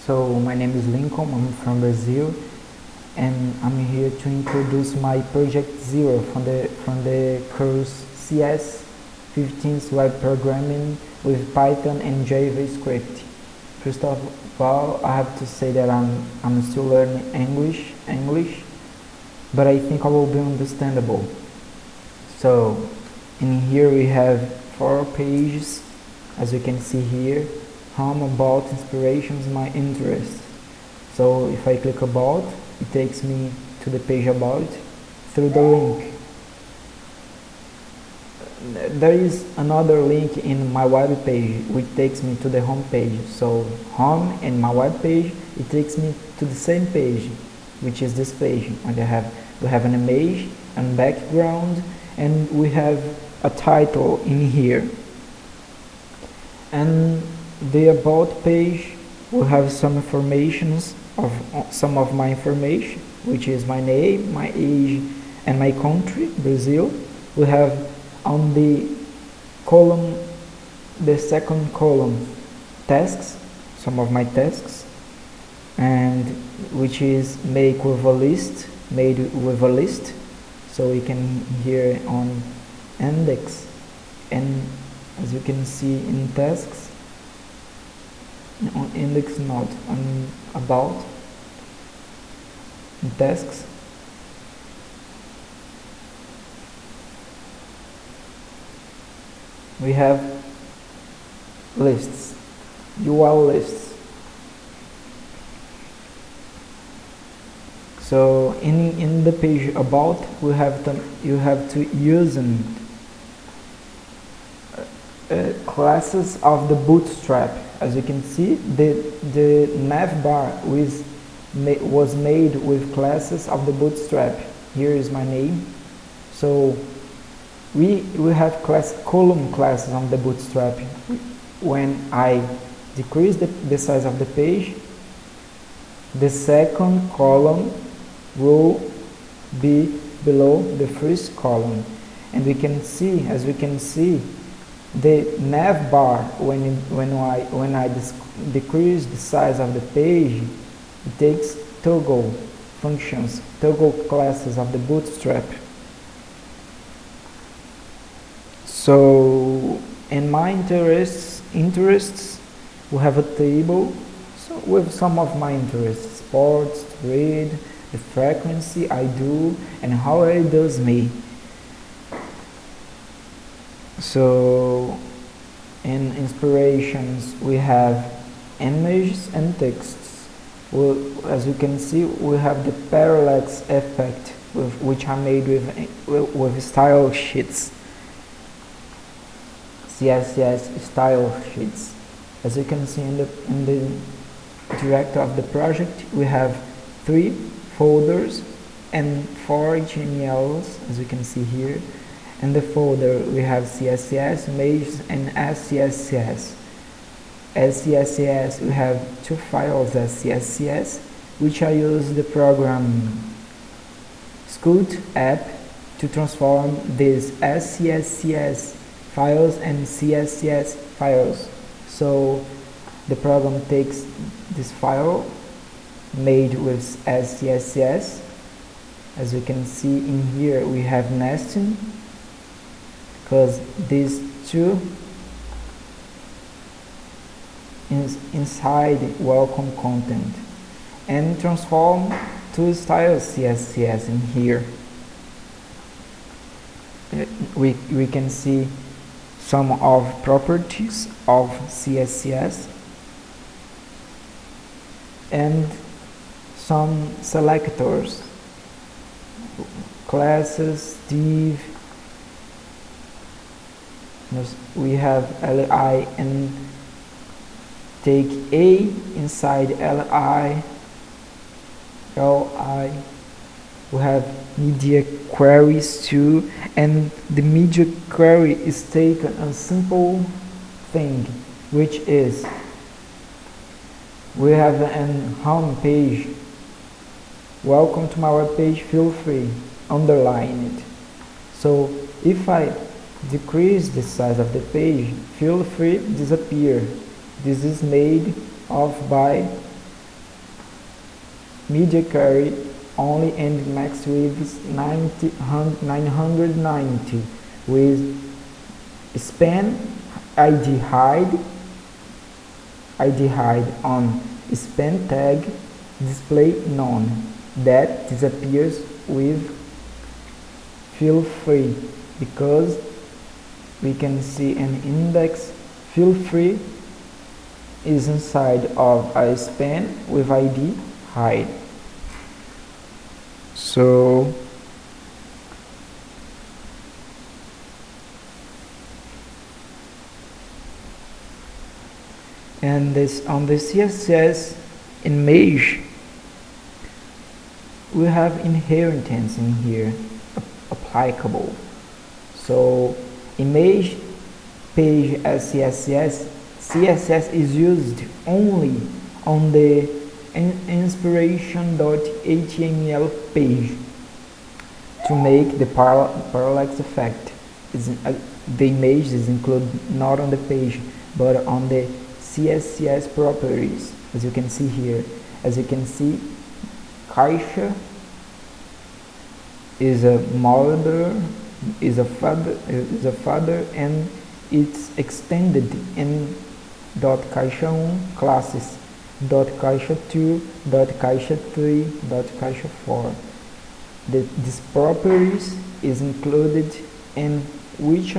So my name is Lincoln, I'm from Brazil, and I'm here to introduce my project 0 from the course CS50'S web programming with Python and JavaScript. First of all, I have to say that I'm still learning English, but I think I will be understandable. So in here we have 4 pages, as you can see here. Home, about, inspirations, my interest. So if I click about, it takes me to the page about through the link. There is another link in my web page which takes me to the home page. So home and my web page, it takes me to the same page, which is this page. We have an image and background, and we have a title in here. And the about page will have some informations of some of my information, which is my name, my age, and my country, Brazil. We have on the column, the second column, tasks, some of my tasks, and which is made with a list. So we can here on index, and as you can see in tasks, on index, not on about, in tasks, we have lists, UL lists. So in the page about, you have to use classes of the bootstrap. As you can see, the nav bar was made with classes of the bootstrap. Here is my name. So we have column classes on the bootstrap. When I decrease the size of the page, the second column will be below the first column, and we can see, as we can see, the nav bar, when I decrease the size of the page, it takes toggle functions, toggle classes of the bootstrap. So in my interests, we have a table with some of my interests: sports, read, the frequency I do, and how it does me. So in inspirations, we have images and texts. Well, as you can see, we have the parallax effect, which I made with Style Sheets, Css Style Sheets. As you can see in the directory of the project, we have 3 folders and 4 HTMLs, as you can see here. In the folder we have CSS, images, and SCSS. As CSS, we have 2 files as CSS, which I use the program Scout app to transform these SCSS files and CSS files. So the program takes this file made with SCSS. As you can see in here, we have nesting, because these 2 is inside welcome content, and transform to style CSS in here. We can see some of properties of CSS and some selectors, classes, div. We have li, and take a inside li. We have media queries too, and the media query is taken a simple thing, which is we have an home page. Welcome to my web page, feel free, underline it. So if I decrease the size of the page, feel free disappear. This is made of by media query only and max width is 990 with span ID hide on span tag display none that disappears with feel free, because we can see an index feel free is inside of a span with ID hide. So and this on the CSS image we have inheritance in here applicable. So image page as CSS is used only on the inspiration.html page to make the parallax effect. The image is included not on the page but on the CSS properties, as you can see here. As you can see, caixa is a mother, is a father, and it's extended in .caixa1 classes, .caixa2, .caixa3, .caixa4. These properties is included in which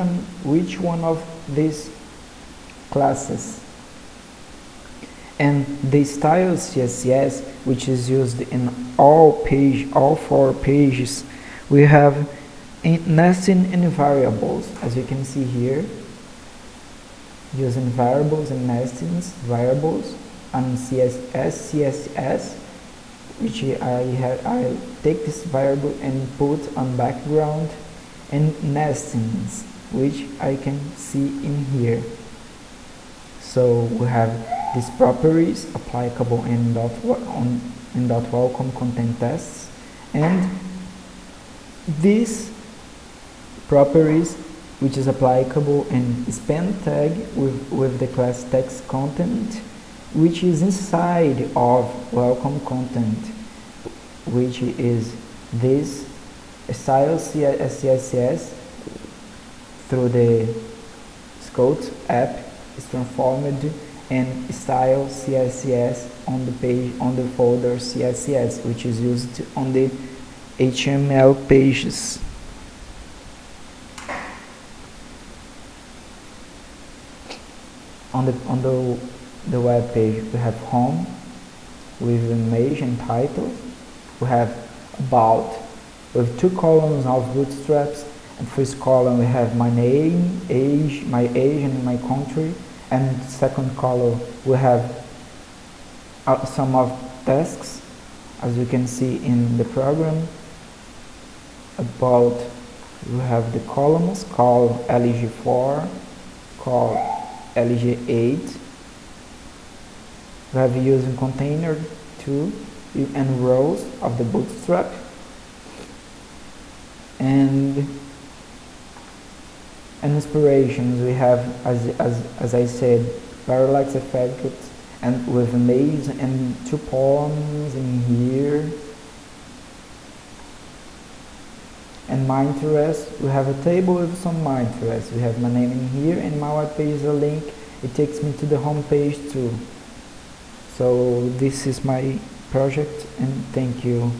one of these classes. And the style CSS, which is used in all 4 pages, we have nesting and variables, as you can see here, using variables and nestings variables and CSS, which I take this variable and put on background, and nestings, which I can see in here. So we have these properties applicable in welcome content tests, and these properties which is applicable in span tag with the class text content, which is inside of welcome content, which is this style CSS through the Scout app is transformed and style CSS on the page, on the folder CSS, which is used on the HTML pages. On the web page, we have home with image and title. We have about with 2 columns of bootstraps, and first column we have my name, my age and my country, and second column we have some of tasks, as you can see in the program. About we have the columns called LG4, called LG8. We have using container 2 and rows of the bootstrap, and inspirations we have, as I said, parallax effects and with image and 2 poems in here. And my interest, we have a table with some my interests. We have my name in here, and my web page is a link. It takes me to the home page too. So this is my project, and thank you.